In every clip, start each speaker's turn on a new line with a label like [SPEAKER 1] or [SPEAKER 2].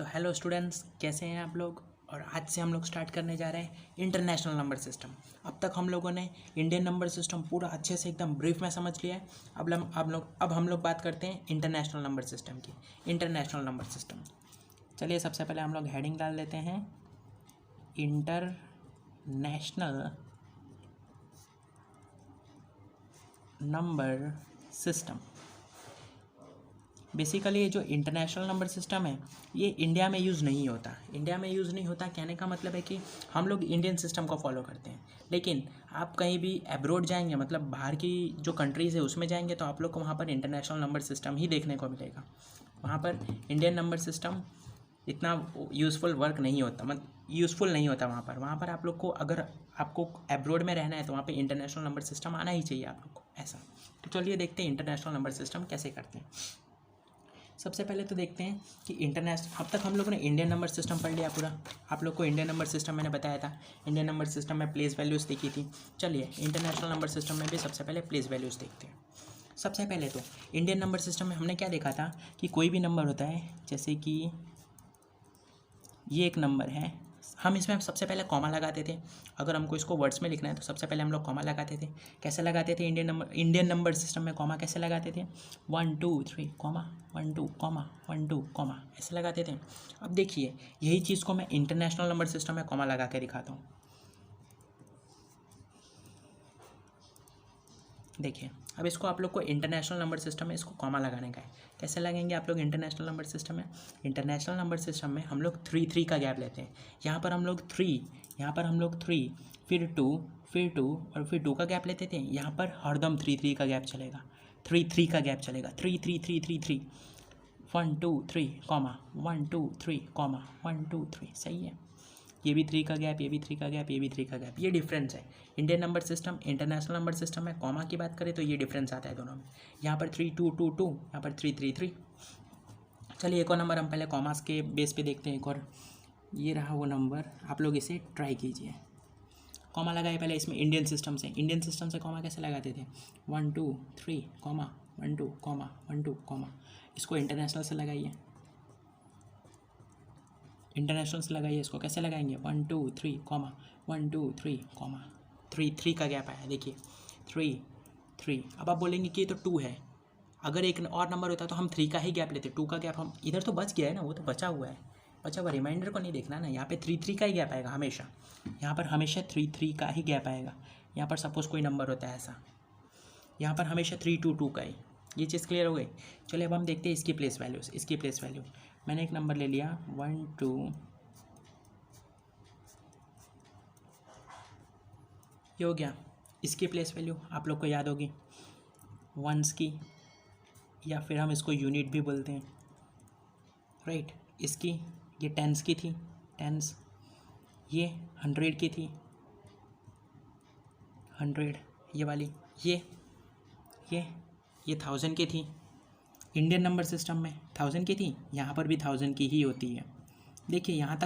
[SPEAKER 1] तो hello students, कैसे हैं आप लोग। और आज से हम लोग स्टार्ट करने जा रहे हैं इंटरनेशनल नंबर सिस्टम। अब तक हम लोगों ने इंडियन नंबर सिस्टम पूरा अच्छे से एकदम ब्रीफ में समझ लिया है। अब हम लोग बात करते हैं इंटरनेशनल नंबर सिस्टम की। इंटरनेशनल नंबर सिस्टम, चलिए सबसे पहले हम लोग हेडिंग डाल देते हैं इंटरनेशनल नंबर सिस्टम। बेसिकली ये जो इंटरनेशनल नंबर सिस्टम है ये इंडिया में यूज़ नहीं होता। इंडिया में यूज़ नहीं होता कहने का मतलब है कि हम लोग इंडियन सिस्टम को फॉलो करते हैं। लेकिन आप कहीं भी अब्रॉड जाएंगे, मतलब बाहर की जो कंट्रीज़ है उसमें जाएंगे, तो आप लोग को वहाँ पर इंटरनेशनल नंबर सिस्टम ही देखने को मिलेगा। वहाँ पर इंडियन नंबर सिस्टम इतना यूज़फुल वर्क नहीं होता, मतलब यूज़फुल नहीं होता वहाँ पर आप लोग को, अगर आपको अब्रॉड में रहना है तो वहाँ पे इंटरनेशनल नंबर सिस्टम आना ही चाहिए आप लोग को, ऐसा। तो चलिए देखते हैं इंटरनेशनल नंबर सिस्टम कैसे करते हैं। सबसे पहले तो देखते हैं कि अब तक हम लोगों ने इंडियन नंबर सिस्टम पढ़ लिया पूरा। आप लोग को इंडियन नंबर सिस्टम मैंने बताया था। इंडियन नंबर सिस्टम में प्लेस वैल्यूज़ देखी थी। चलिए इंटरनेशनल नंबर सिस्टम में भी सबसे पहले प्लेस वैल्यूज़ देखते हैं। सबसे पहले तो इंडियन नंबर सिस्टम में हमने क्या देखा था कि कोई भी नंबर होता है, जैसे कि ये एक नंबर है, हम इसमें सबसे पहले कॉमा लगाते थे। अगर हमको इसको वर्ड्स में लिखना है तो सबसे पहले हम लोग कॉमा लगाते थे। कैसे लगाते थे इंडियन नंबर सिस्टम में कॉमा कैसे लगाते थे? 1 2 3 कॉमा 1 2 कॉमा 1 2 कॉमा, ऐसे लगाते थे। अब देखिए यही चीज़ को मैं इंटरनेशनल नंबर सिस्टम में कॉमा लगा के दिखाता हूँ। देखिए अब इसको आप लोग को इंटरनेशनल नंबर सिस्टम में इसको कॉमा लगाने का है। कैसे लगेंगे आप लोग इंटरनेशनल नंबर सिस्टम में? इंटरनेशनल नंबर सिस्टम में हम लोग 3 का गैप लेते हैं। यहाँ पर हम लोग 3, यहाँ पर हम लोग 3, फिर 2, फिर 2 और फिर 2 का गैप लेते थे। यहाँ पर हरदम 3 का गैप चलेगा, 3 का गैप चलेगा, 3 3 3 3 3, 1 2 3 कॉमा 1 2 3 कॉमा 1 2 3, सही है। ये भी 3 का गैप, ये भी 3 का गैप, ये भी 3 का गैप, ये डिफरेंस है। Indian number system international number system में कॉमा की बात करें तो ये डिफरेंस आता है दोनों में। यहाँ पर 3 2 2 2, यहाँ पर 3 3 3। चलिए एक और नंबर हम पहले कॉमास के बेस पे देखते हैं। एक और ये रहा वो नंबर, आप लोग इसे ट्राई कीजिए। कॉमा लगाए पहले इसमें इंडियन सिस्टम से कॉमा कैसे लगाते थे? 1 2 3 कॉमा 1 2 कॉमा 1 2 कॉमा। इसको इंटरनेशनल से लगाइए, इंटरनेशनल से लगाइए। इसको कैसे लगाएंगे? 1 2 3 कॉमा 1 2 3 कॉमा 3 का गैप आया, देखिए 3 3। अब आप बोलेंगे कि ये तो 2 है, अगर एक और नंबर होता तो हम 3 का ही गैप लेते। 2 का गैप हम इधर तो बच गया है ना, वो तो बचा हुआ है, बचा हुआ रिमाइंडर को नहीं देखना ना। यहाँ पे 3 का ही गैप आएगा हमेशा, यहाँ पर हमेशा 3 का ही गैप आएगा। यहाँ पर सपोज़ कोई नंबर होता है ऐसा, यहाँ पर हमेशा 3 2 2 का ही। ये चीज़ क्लियर हो गई। चलिए अब हम देखते हैं इसकी प्लेस वैल्यू। मैंने एक नंबर ले लिया 1 2, ये हो गया। इसकी प्लेस वैल्यू आप लोग को याद होगी, वंस की, या फिर हम इसको यूनिट भी बोलते हैं, राइट। इसकी ये टेंस की थी, टेंस। ये 100 की थी, 100 ये वाली। ये 1000 की थी। इंडियन नंबर सिस्टम में 1000 की थी, यहाँ पर भी 1000 की ही होती है। देखिए यहाँ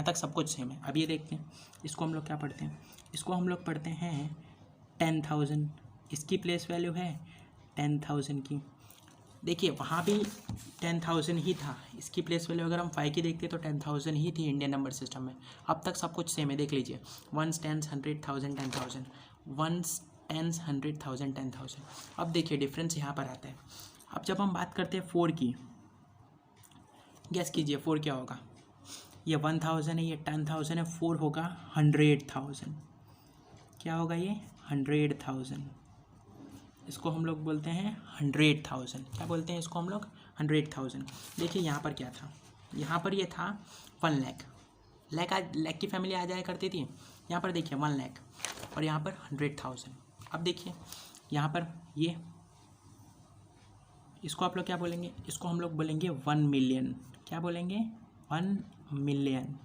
[SPEAKER 1] तक सब कुछ सेम है। अब ये देखते हैं इसको हम लोग क्या पढ़ते हैं, इसको हम लोग पढ़ते हैं 10,000। इसकी प्लेस वैल्यू है 10,000 की। देखिए वहाँ भी 10,000 ही था। इसकी प्लेस वैल्यू अगर हम 5 की देखते तो 10,000 ही थी इंडियन नंबर सिस्टम में। अब तक सब कुछ सेम है, देख लीजिए। 1 10 100 1000 10,000, 1 10 100 1000 10,000। अब देखिए डिफरेंस यहाँ पर आता है। अब जब हम बात करते हैं 4 की, गैस कीजिए 4 क्या होगा? ये 1000 है, ये 10,000 है, 4 होगा 100,000। क्या होगा ये? 100,000। इसको हम लोग बोलते हैं 100,000। क्या बोलते हैं इसको हम लोग? 100,000। देखिए यहाँ पर क्या था, यहाँ पर ये था 1 लाख। लाख की फैमिली आ जाया करती थी। यहाँ पर देखिए 1 लाख और यहाँ पर 100,000। अब देखिए यहाँ पर ये, इसको आप लोग क्या बोलेंगे? इसको हम लोग बोलेंगे 1 मिलियन। क्या बोलेंगे? 1 मिलियन।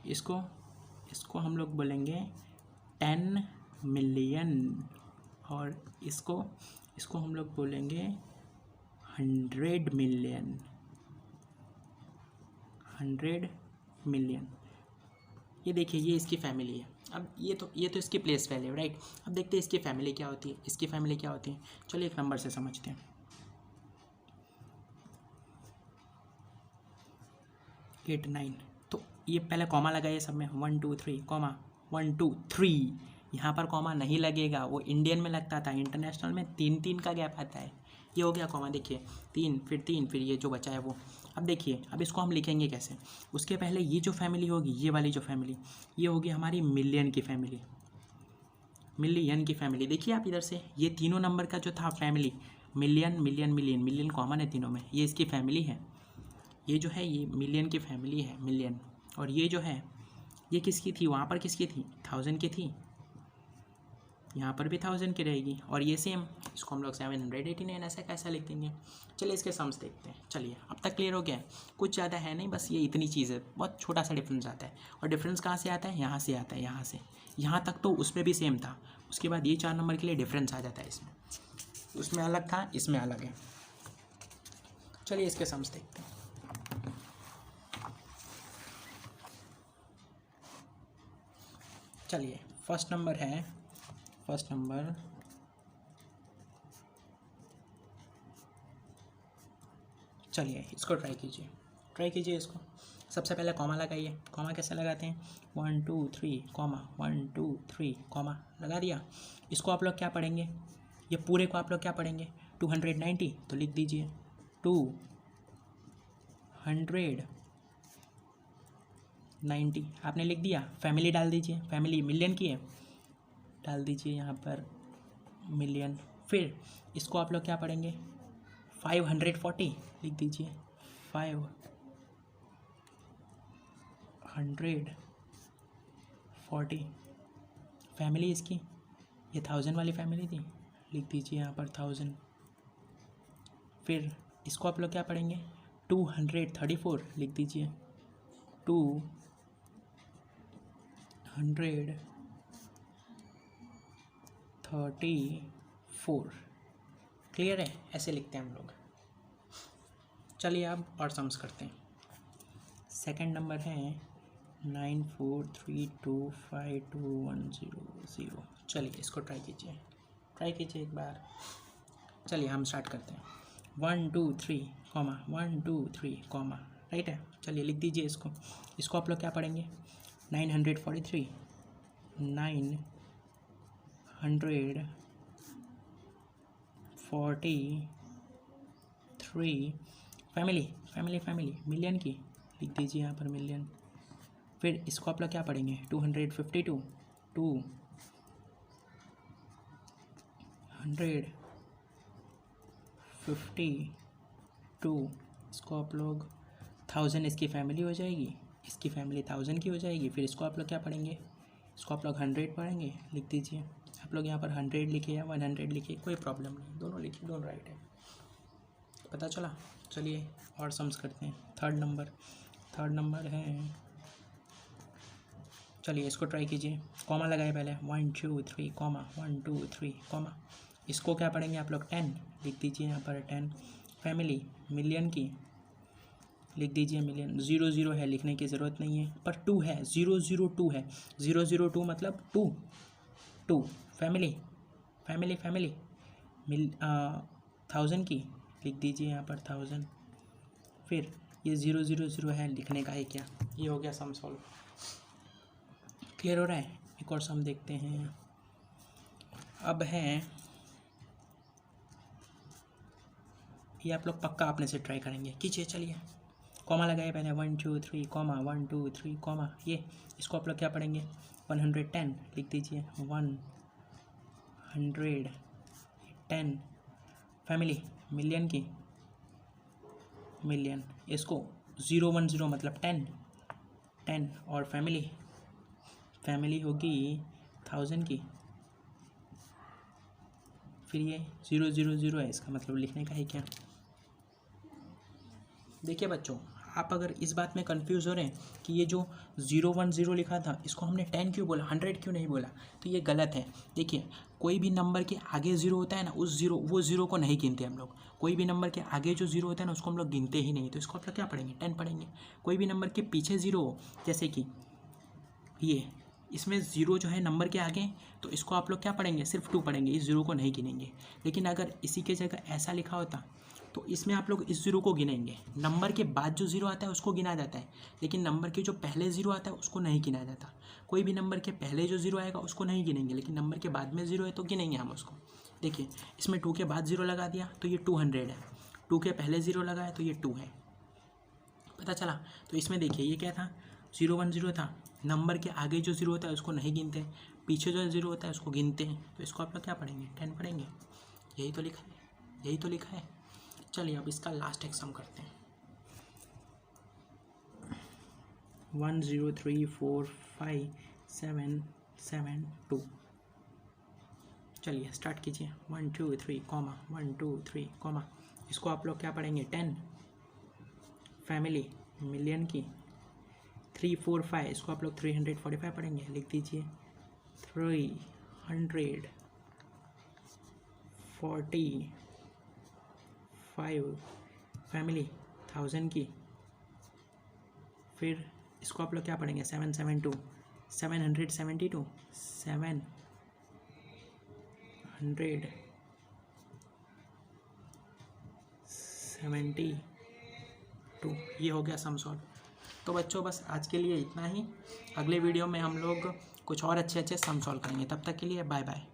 [SPEAKER 1] इसको हम लोग बोलेंगे 10 मिलियन। और इसको हम लोग बोलेंगे 100 मिलियन। 100 मिलियन। ये देखिए ये इसकी फैमिली है। अब ये तो इसकी प्लेस वैल्यू, राइट। अब देखते हैं इसकी फैमिली क्या होती है, इसकी फैमिली क्या होती है। चलिए एक नंबर से समझते हैं। 8 9। तो ये पहले कॉमा लगाइए सब में, 1 2 3 कॉमा 1 2 3। यहाँ पर कॉमा नहीं लगेगा, वो इंडियन में लगता था, इंटरनेशनल में 3 3 का गैप आता है। ये हो गया कॉमा, देखिए 3 फिर ये जो बचा है वो। अब देखिए, अब इसको हम लिखेंगे कैसे। उसके पहले ये जो फैमिली होगी, ये वाली जो फैमिली, ये होगी हमारी मिलियन की फैमिली, मिलियन की फैमिली। देखिए आप इधर से, ये तीनों नंबर का जो था family, million million million, million common है तीनों में, ये इसकी फैमिली है। ये जो है ये मिलियन की फैमिली है, मिलियन। और ये जो है ये किसकी थी, वहाँ पर किसकी थी, 1000 की थी, यहाँ पर भी 1000 की रहेगी। और ये सेम, इसको हम लोग 789 ऐसा कैसा लिख देंगे। चलिए इसके सम्स देखते हैं। चलिए अब तक क्लियर हो गया है, कुछ ज़्यादा है नहीं, बस ये इतनी चीज़ है, बहुत छोटा सा डिफरेंस आता है। और डिफरेंस कहाँ से आता है, यहाँ से आता है, यहाँ से यहाँ तक तो उसमें भी सेम था। उसके बाद ये 4 नंबर के लिए डिफरेंस आ जाता है इसमें, उसमें अलग था, इसमें अलग है। चलिए इसके सम्स देखते हैं। चलिए फर्स्ट नंबर है, फर्स्ट नंबर चलिए इसको ट्राई कीजिए इसको। सबसे पहले कॉमा लगाइए। कॉमा कैसे लगाते हैं, 1 2 3 कॉमा 1 2 3 कॉमा लगा दिया। इसको आप लोग क्या पढ़ेंगे, ये पूरे को आप लोग क्या पढ़ेंगे, 290, तो लिख दीजिए 290। आपने लिख दिया, फैमिली डाल दीजिए, फैमिली मिलियन की है, डाल दीजिए यहाँ पर मिलियन। फिर इसको आप लोग क्या पढ़ेंगे, 540 लिख दीजिए, 540 फैमिली इसकी, ये 1000 वाली फैमिली थी, लिख दीजिए यहाँ पर 1000। फिर इसको आप लोग क्या पढ़ेंगे, 234 लिख दीजिए, 234। क्लियर है, ऐसे लिखते हैं हम लोग। चलिए अब और सम्स करते हैं। सेकंड नंबर है 94325210 चलिए इसको ट्राई कीजिए एक बार। चलिए हम स्टार्ट करते हैं, 1 2 3 कॉमा 1 2 3 कॉमा, राइट है। चलिए लिख दीजिए इसको आप लोग क्या पढ़ेंगे, 943 943 फैमिली मिलियन की, लिख दीजिए यहाँ पर मिलियन। फिर इसको आप लोग क्या पढ़ेंगे, 252 इसको आप लोग 1000 इसकी फैमिली हो जाएगी, इसकी फैमिली 1000 की हो जाएगी। फिर इसको आप लोग क्या पढ़ेंगे, इसको आप लोग 100 पढ़ेंगे, लिख दीजिए। आप लोग यहाँ पर 100 लिखिए या 100 लिखिए, कोई प्रॉब्लम नहीं, दोनों लिखिए, दोनों राइट है, पता चला। चलिए और सम्स करते हैं। थर्ड नंबर है, चलिए इसको ट्राई कीजिए। कॉमा लगाए पहले, 1 2 3 कॉमा 1 2 3 कॉमा। इसको क्या पढ़ेंगे आप लोग, 10 लिख दीजिए यहाँ पर 10। फैमिली मिलियन की, लिख दीजिए मिलियन। 0 है, लिखने की ज़रूरत नहीं है, पर 2 है, 002 है, 002 मतलब 2 फैमिली 1000 की, लिख दीजिए यहाँ पर 1000। फिर ये 000 है, लिखने का है क्या। ये हो गया सम सॉल्व। क्लियर हो रहा है। एक और सम देखते हैं। अब है ये, आप लोग पक्का अपने से ट्राई करेंगे, कीजिए। चलिए कॉमा लगाए पहले, 1 2 3 कॉमा 1 2 3 कॉमा। ये इसको आप लोग क्या पढ़ेंगे, 110 लिख दीजिए, 110 फैमिली मिलियन की, मिलियन। इसको 010 मतलब 10 और फैमिली होगी 1000 की। फिर ये 000 है, इसका मतलब लिखने का है क्या। देखिए बच्चों, आप अगर इस बात में कंफ्यूज हो रहे हैं कि ये जो 010 लिखा था, इसको हमने 10 क्यों बोला, 100 क्यों नहीं बोला, तो ये गलत है। देखिए कोई भी नंबर के आगे 0 होता है ना, वो ज़ीरो को नहीं गिनते हम लोग। कोई भी नंबर के आगे जो 0 होता है ना, उसको हम लोग गिनते ही नहीं। तो इसको आप लोग क्या पढ़ेंगे, 10 पढ़ेंगे। कोई भी नंबर के पीछे 0 हो, जैसे कि ये, इसमें 0 जो है नंबर के आगे, तो इसको आप लोग क्या पढ़ेंगे, सिर्फ 2 पढ़ेंगे, इस 0 को नहीं गिनेंगे। लेकिन अगर इसी के जगह ऐसा लिखा होता तो इसमें आप लोग इस ज़ीरो को गिनेंगे, नंबर के बाद जो ज़ीरो आता है उसको गिना जाता है, लेकिन नंबर के जो पहले ज़ीरो आता है उसको नहीं गिना जाता। कोई भी नंबर के पहले जो ज़ीरो आएगा उसको नहीं गिनेंगे, लेकिन नंबर के बाद में ज़ीरो है तो गिनेंगे हम उसको। देखिए इसमें 2 के बाद ज़ीरो लगा दिया तो ये 200 है, 2 के पहले ज़ीरो लगाया तो ये 2 है, पता चला। तो इसमें देखिए ये क्या था, 010 था, नंबर के आगे जो ज़ीरो होता है उसको नहीं गिनते, पीछे जो ज़ीरो होता है उसको गिनते हैं, तो इसको आप लोग क्या पढ़ेंगे, 10 पढ़ेंगे। यही तो लिखा है, यही तो लिखा है। चलिए अब इसका लास्ट एक सम करते हैं। 1 0 3 4 5 7 7 2। चलिए स्टार्ट कीजिए। 1 2 3 कॉमा 1 2 3 कॉमा, इसको आप लोग क्या पढ़ेंगे, 10 फैमिली मिलियन की, 3 4 5 इसको आप लोग 345 पढ़ेंगे, लिख दीजिए 345 फैमिली 1000 की। फिर इसको आप लोग क्या पढ़ेंगे, 772 772 772। ये हो गया सम सॉल्व। तो बच्चों बस आज के लिए इतना ही, अगले वीडियो में हम लोग कुछ और अच्छे अच्छे सम सॉल्व करेंगे। तब तक के लिए बाय बाय।